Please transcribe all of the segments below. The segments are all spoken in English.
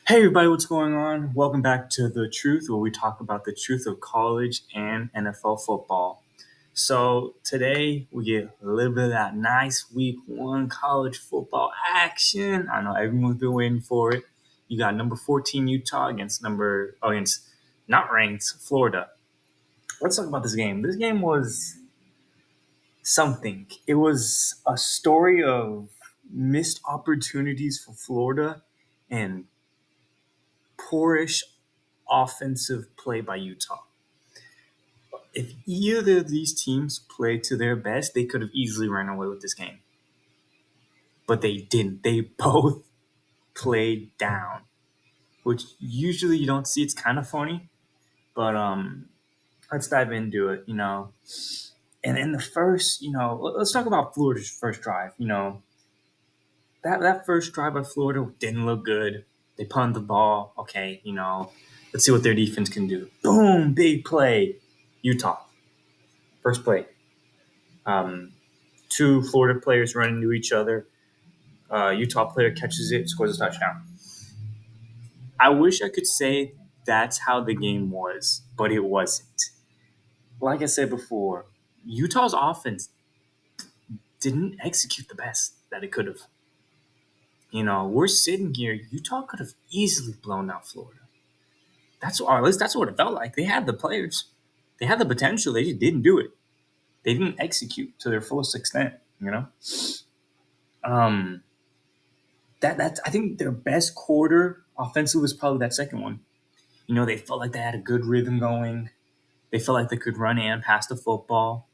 Hey everybody, what's going on? Welcome back to The Truth, where we talk about the truth of college and NFL football. So today we get a little bit of that nice week one college football action. I know everyone's been waiting for it. You got number 14 Utah against not ranked Florida. Let's talk about this game. This game was something. It was a story of missed opportunities for Florida and poorish offensive play by Utah. If either of these teams played to their best, they could have easily run away with this game. But they didn't. They both played down, which usually you don't see. It's kind of funny, but let's dive into it. And in the first, let's talk about Florida's first drive. That first drive by Florida didn't look good. They punted the ball. Okay, let's see what their defense can do. Boom, big play, Utah. First play. Two Florida players run into each other. Utah player catches it, scores a touchdown. I wish I could say that's how the game was, but it wasn't. Like I said before, Utah's offense didn't execute the best that it could have. We're sitting here. Utah could have easily blown out Florida. Or at least that's what it felt like. They had the players, they had the potential. They just didn't do it. They didn't execute to their fullest extent. Um, that's I think their best quarter offensively was probably that second one. They felt like they had a good rhythm going. They felt like they could run and pass the football.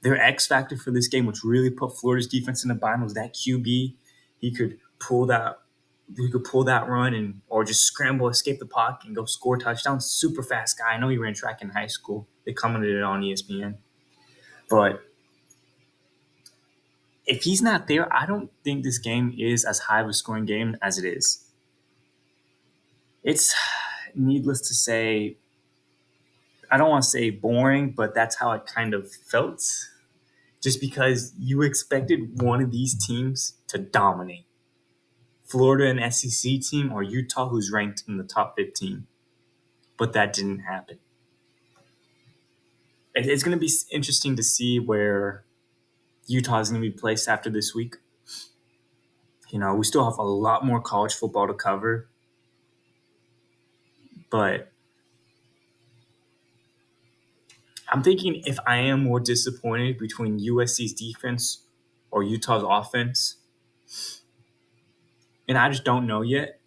Their X factor for this game, which really put Florida's defense in the bind, was that QB. He could pull that. He could pull that run or just scramble, escape the pocket, and go score touchdowns. Super fast guy. I know he ran track in high school. They commented it on ESPN. But if he's not there, I don't think this game is as high of a scoring game as it is. It's needless to say, I don't want to say boring, but that's how it kind of felt. Just because you expected one of these teams to dominate. Florida, an SEC team, or Utah, who's ranked in the top 15. But that didn't happen. It's going to be interesting to see where Utah is going to be placed after this week. We still have a lot more college football to cover. But I'm thinking if I am more disappointed between USC's defense or Utah's offense, and I just don't know yet.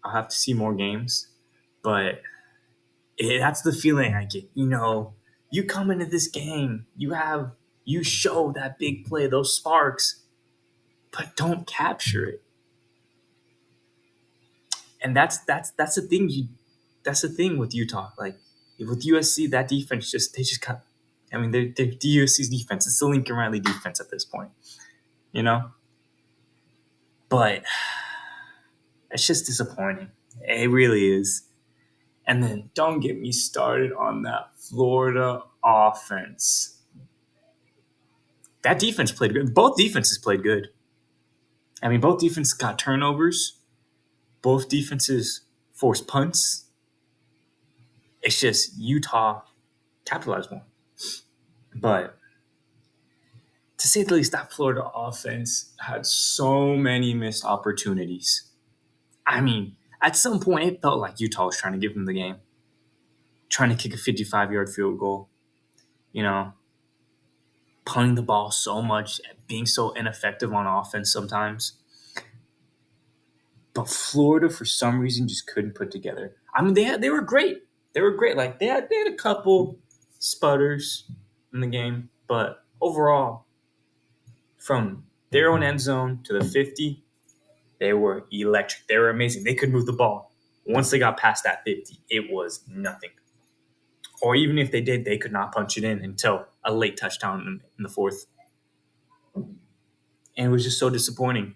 I'll have to see more games, but that's the feeling I get. You come into this game, you show that big play, those sparks, but don't capture it. And that's the thing. That's the thing with Utah. Like with USC, that defense they just cut. I mean, they're the USC's defense. It's the Lincoln Riley defense at this point. But it's just disappointing. It really is. And then don't get me started on that Florida offense. That defense played good. Both defenses played good. I mean, both defenses got turnovers. Both defenses forced punts. It's just Utah capitalized more. But to say the least, that Florida offense had so many missed opportunities. I mean, at some point, it felt like Utah was trying to give them the game. Trying to kick a 55-yard field goal. Punting the ball so much, being so ineffective on offense sometimes. But Florida, for some reason, just couldn't put together. I mean, they were great. They were great. Like they had a couple sputters in the game, but overall, from their own end zone to the 50, they were electric. They were amazing. They could move the ball. Once they got past that 50, it was nothing. Or even if they did, they could not punch it in until a late touchdown in the fourth. And it was just so disappointing.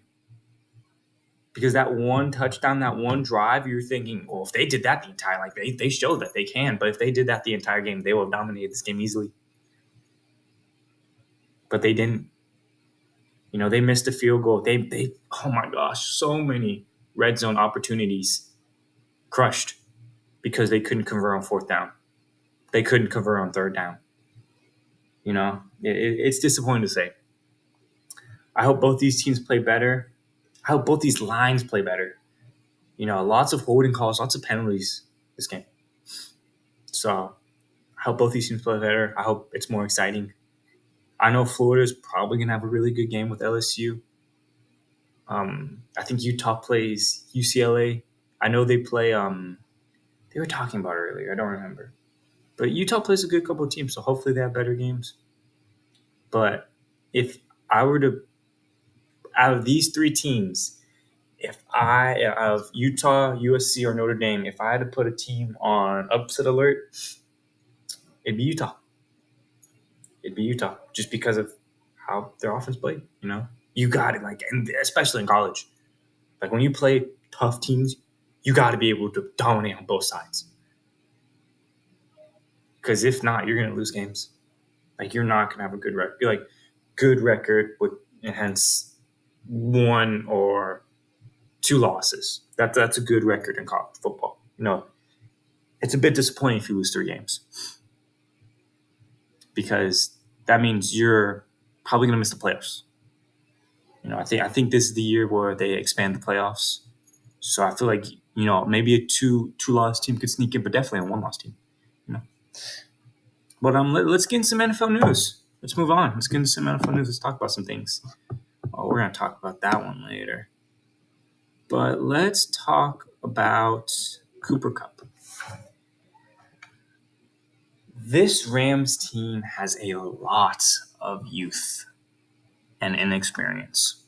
Because that one touchdown, that one drive, you're thinking, well, if they did that the entire, they showed that they can, but if they did that the entire game, they would have dominated this game easily. But they didn't. They missed a field goal. They oh my gosh, so many red zone opportunities crushed because they couldn't convert on fourth down. They couldn't convert on third down. It's disappointing to say. I hope both these teams play better. I hope both these lines play better. Lots of holding calls, lots of penalties this game. So I hope both these teams play better. I hope it's more exciting. I know Florida's probably going to have a really good game with LSU. I think Utah plays UCLA. I know they play. They were talking about it earlier. I don't remember. But Utah plays a good couple of teams, so hopefully they have better games. But if I were to, out of these three teams, out of Utah, USC, or Notre Dame, if I had to put a team on upset alert, it'd be Utah. Just because of how their offense played. You got it, and especially in college. Like when you play tough teams, you got to be able to dominate on both sides. Because if not, you're going to lose games. Like you're not going to have a good record. Good record with hence 1 or 2 losses. That's a good record in college football. It's a bit disappointing if you lose 3 games because that means you're probably going to miss the playoffs. I think this is the year where they expand the playoffs. So I feel like maybe a two-loss team could sneak in, but definitely a 1-loss team. But let's get into some NFL news. Let's move on. Let's get into some NFL news. Let's talk about some things. Oh, we're going to talk about that one later. But let's talk about Cooper Kupp. This Rams team has a lot of youth and inexperience.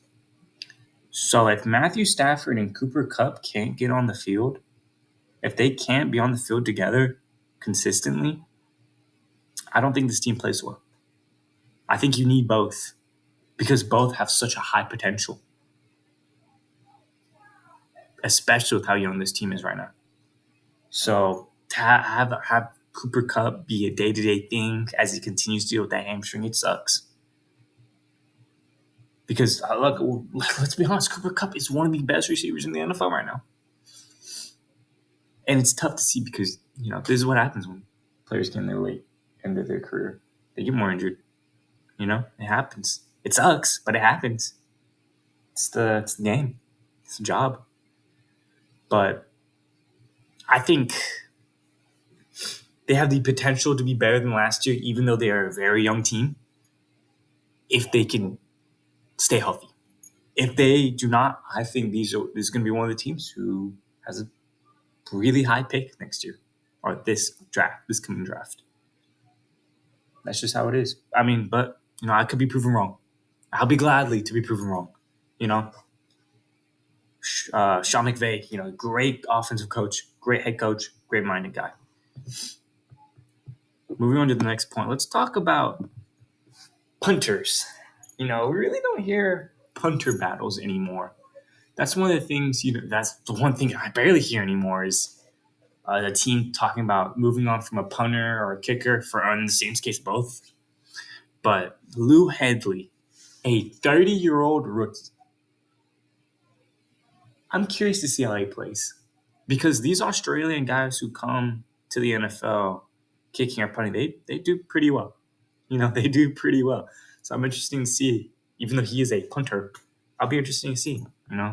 So if Matthew Stafford and Cooper Kupp can't get on the field, if they can't be on the field together consistently, I don't think this team plays well. I think you need both because both have such a high potential, especially with how young this team is right now. So to have Cooper Kupp be a day-to-day thing as he continues to deal with that hamstring, it sucks. Because, let's be honest, Cooper Kupp is one of the best receivers in the NFL right now. And it's tough to see because, this is what happens when players get in their late end of their career. They get more injured. It happens. It sucks, but it happens. It's the game. It's the job. But I think they have the potential to be better than last year, even though they are a very young team, if they can stay healthy. If they do not, I think this is going to be one of the teams who has a really high pick next year or this coming draft. That's just how it is. I mean, but, I could be proven wrong. I'll be gladly to be proven wrong. Sean McVay, great offensive coach, great head coach, great-minded guy. Moving on to the next point, let's talk about punters. We really don't hear punter battles anymore. That's one of the things, that's the one thing I barely hear anymore is the team talking about moving on from a punter or a kicker for, in the same case, both. But Lou Hedley, a 30-year-old rookie, I'm curious to see how he plays because these Australian guys who come to the NFL kicking or punting, they do pretty well. They do pretty well. So I'm interested to see, even though he is a punter, I'll be interested to see.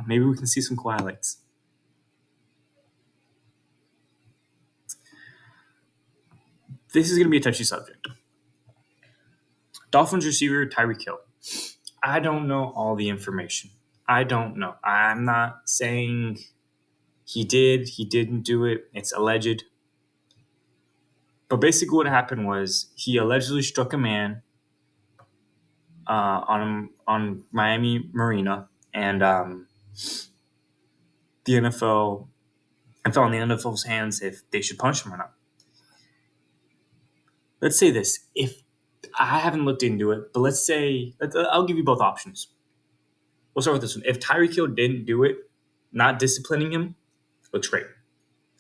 Maybe we can see some cool highlights. This is going to be a touchy subject. Dolphins receiver Tyreek Hill. I don't know all the information. I don't know. I'm not saying he didn't do it. It's alleged. But basically what happened was he allegedly struck a man on Miami Marina, and the NFL, it fell in the NFL's hands if they should punish him or not. Let's say this. If I haven't looked into it, but let's say, I'll give you both options. We'll start with this one. If Tyreek Hill didn't do it, not disciplining him, looks great.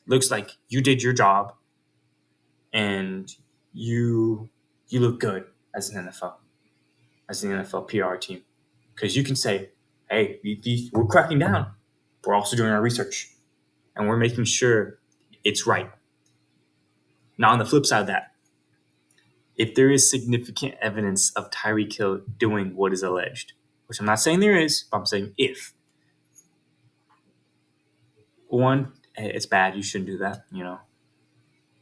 Looks like you did your job and you look good as an NFL PR team. Because you can say, hey, we're cracking down. we're also doing our research and we're making sure it's right. Now, on the flip side of that, if there is significant evidence of Tyreek Hill doing what is alleged, which I'm not saying there is, but I'm saying if. One, it's bad. You shouldn't do that,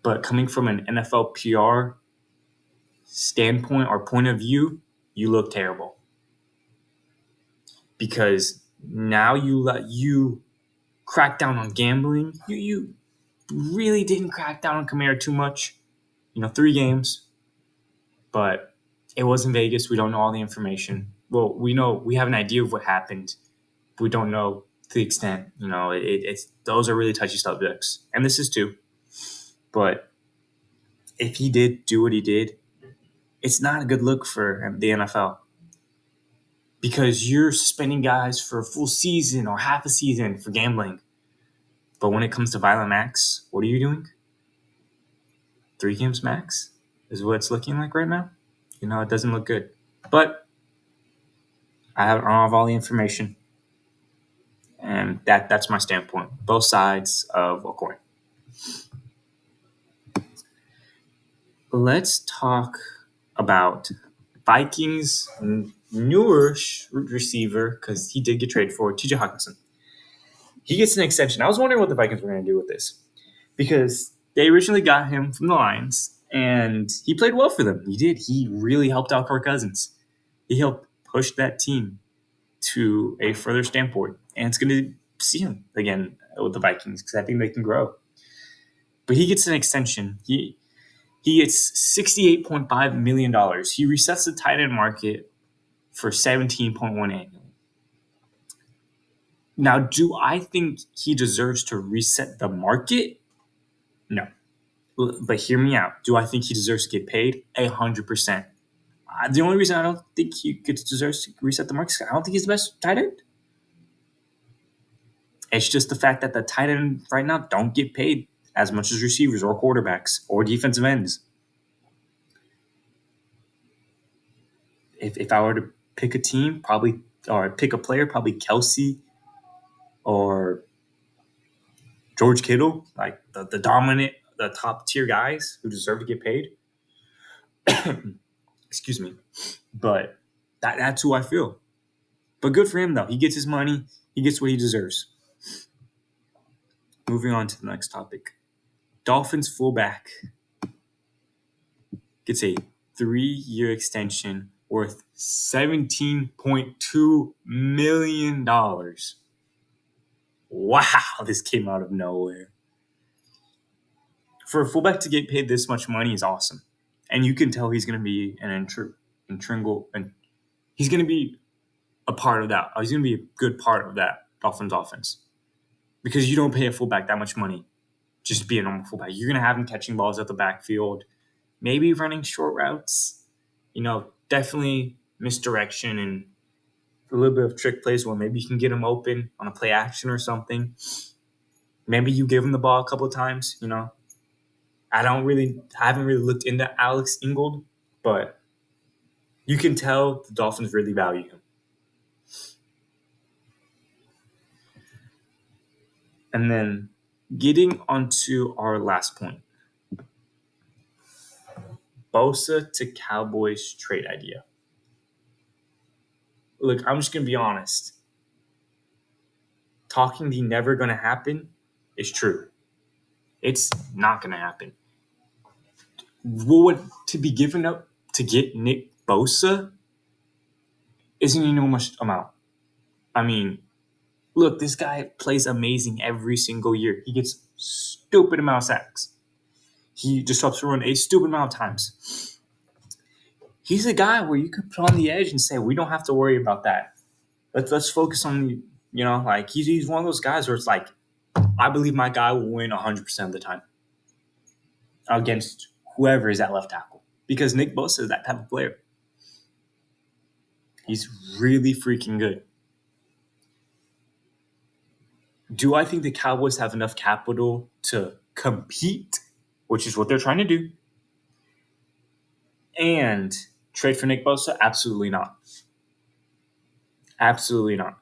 But coming from an NFL PR standpoint or point of view, you look terrible. Because now you crack down on gambling. You really didn't crack down on Kamara too much. 3 games. But it was in Vegas. We don't know all the information. Well, we have an idea of what happened. We don't know to the extent. It's those are really touchy subjects, and this is too. But if he did do what he did, it's not a good look for the NFL because you're suspending guys for a full season or half a season for gambling. But when it comes to violent acts, what are you doing? 3 games max is what it's looking like right now. It doesn't look good. But I don't have all the information. And that's my standpoint. Both sides of a coin. Let's talk about Vikings' newer receiver, because he did get traded for, TJ Hawkinson. He gets an extension. I was wondering what the Vikings were going to do with this, because they originally got him from the Lions, and he played well for them. He did. He really helped out Kirk Cousins. He helped push that team to a further standpoint, and it's going to see him again with the Vikings because I think they can grow. But he gets an extension. He gets $68.5 million. He resets the tight end market for $17.1 annually. Now, do I think he deserves to reset the market? No. But hear me out. Do I think he deserves to get paid? 100%. The only reason I don't think he deserves to reset the market is I don't think he's the best tight end. It's just the fact that the tight end right now don't get paid as much as receivers or quarterbacks or defensive ends. If I were to pick a team, pick a player, probably Kelsey or George Kittle, like the dominant, the top tier guys who deserve to get paid. Excuse me. But that's who I feel. But good for him, though. He gets his money. He gets what he deserves. Moving on to the next topic. Dolphins fullback gets a 3-year extension worth $17.2 million. Wow, this came out of nowhere. For a fullback to get paid this much money is awesome. And you can tell he's going to be an integral, and he's going to be a part of that. He's going to be a good part of that Dolphins offense. Because you don't pay a fullback that much money just to be a normal fullback. You're going to have him catching balls at the backfield, maybe running short routes, definitely misdirection and a little bit of trick plays where maybe you can get him open on a play action or something. Maybe you give him the ball a couple of times, I haven't really looked into Alex Ingold, but you can tell the Dolphins really value him. And then getting onto our last point. Bosa to Cowboys trade idea. Look, I'm just going to be honest. Talking the never going to happen is true. It's not going to happen. What to be given up to get Nick Bosa isn't even much amount. I mean, look, this guy plays amazing every single year. He gets stupid amount of sacks. He disrupts the run a stupid amount of times. He's a guy where you could put on the edge and say, we don't have to worry about that. Let's focus on, he's one of those guys where it's like, I believe my guy will win 100% of the time against whoever is at left tackle. Because Nick Bosa is that type of player. He's really freaking good. Do I think the Cowboys have enough capital to compete, which is what they're trying to do, and trade for Nick Bosa? Absolutely not. Absolutely not.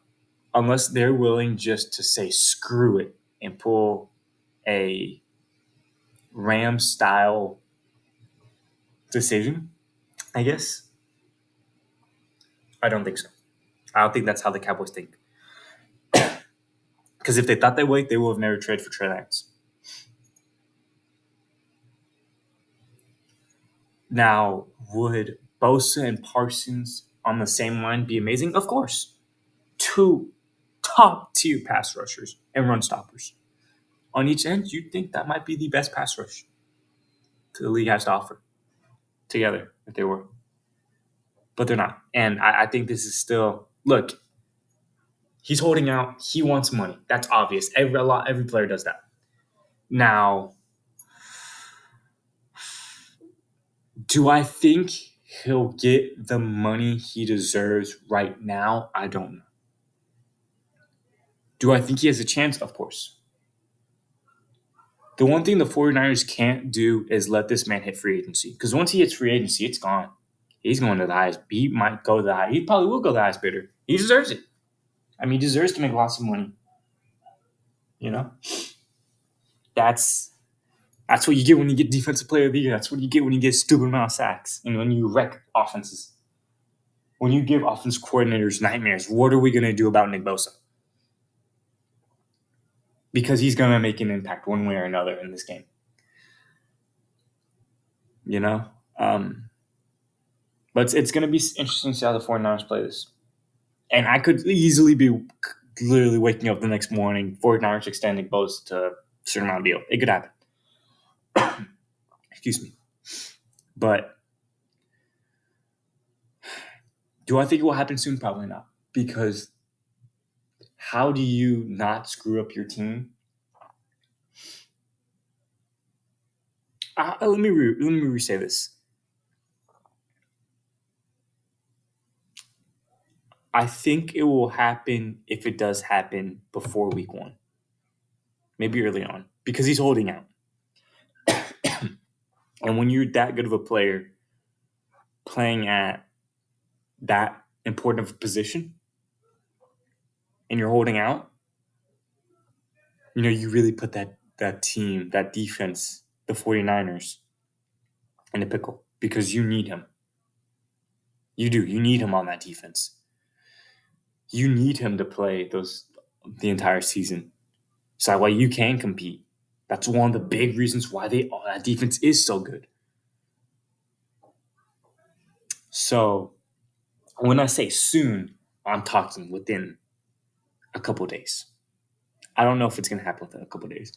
unless they're willing just to say screw it and pull a Ram style decision, I guess. I don't think so. I don't think that's how the Cowboys think. Because if they thought that way, they would have never traded for Trey Lance. Now, would Bosa and Parsons on the same line be amazing? Of course. Two top tier pass rushers and run stoppers. On each end, you'd think that might be the best pass rush the league has to offer together if they were. But they're not. And I think this is still, look, he's holding out. He wants money. That's obvious. Every player does that. Now, do I think he'll get the money he deserves right now? I don't know. Do I think he has a chance? Of course. The one thing the 49ers can't do is let this man hit free agency. Because once he hits free agency, it's gone. He's going to the highest. He might go to the highest. He probably will go to the highest bidder. He deserves it. I mean, he deserves to make lots of money. You know? That's what you get when you get defensive player of the year. That's what you get when you get stupid amount of sacks and when you wreck offenses. When you give offense coordinators nightmares, what are we going to do about Nick Bosa? Because he's going to make an impact one way or another in this game. You know? But it's going to be interesting to see how the 49ers play this. And I could easily be literally waking up the next morning, 49ers extending Bosa to a certain amount of deal. It could happen. Excuse me. But do I think it will happen soon? Probably not. Because how do you not screw up your team? Let me re-say this. I think it will happen if it does happen before week 1. Maybe early on. Because he's holding out. And when you're that good of a player playing at that important of a position and you're holding out, you really put that team, that defense, the 49ers, in a pickle because you need him. You do. You need him on that defense. You need him to play the entire season. So that way you can compete. That's one of the big reasons why that defense is so good. So when I say soon, I'm talking within a couple days. I don't know if it's going to happen within a couple days.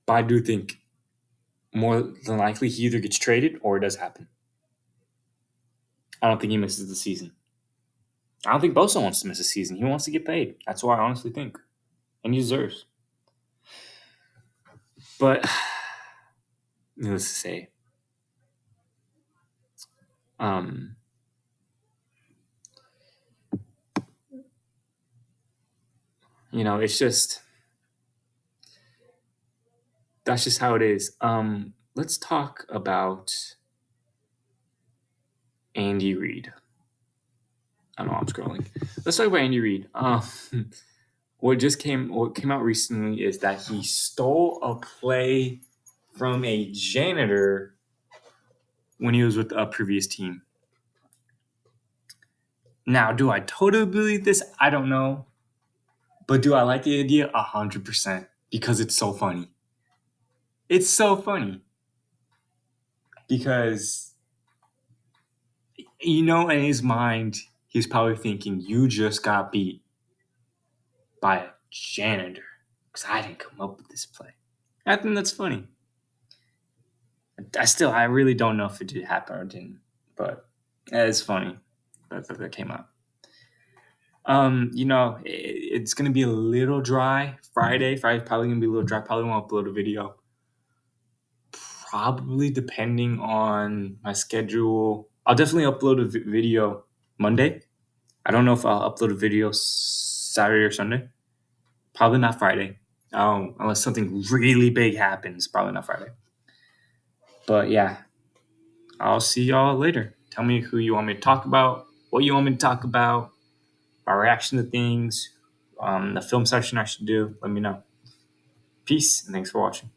But I do think more than likely he either gets traded or it does happen. I don't think he misses the season. I don't think Bosa wants to miss a season. He wants to get paid. That's what I honestly think. And he deserves. But, needless to say, it's just, that's just how it is. Let's talk about Andy Reid. I know I'm scrolling. Let's talk about Andy Reid. What came out recently is that he stole a play from a janitor when he was with a previous team. Now, do I totally believe this? I don't know. But do I like the idea? 100%. Because it's so funny. It's so funny. Because, in his mind, he's probably thinking, you just got beat by a janitor. Because I didn't come up with this play. I think that's funny. I really don't know if it did happen or didn't. But it's funny that came out. It's going to be a little dry Friday. Friday's probably going to be a little dry. Probably won't upload a video. Probably depending on my schedule. I'll definitely upload a video Monday. I don't know if I'll upload a video Saturday or Sunday. Probably not Friday. Unless something really big happens. Probably not Friday. But yeah, I'll see y'all later. Tell me who you want me to talk about, what you want me to talk about, my reaction to things, the film section I should do, let me know. Peace, and thanks for watching.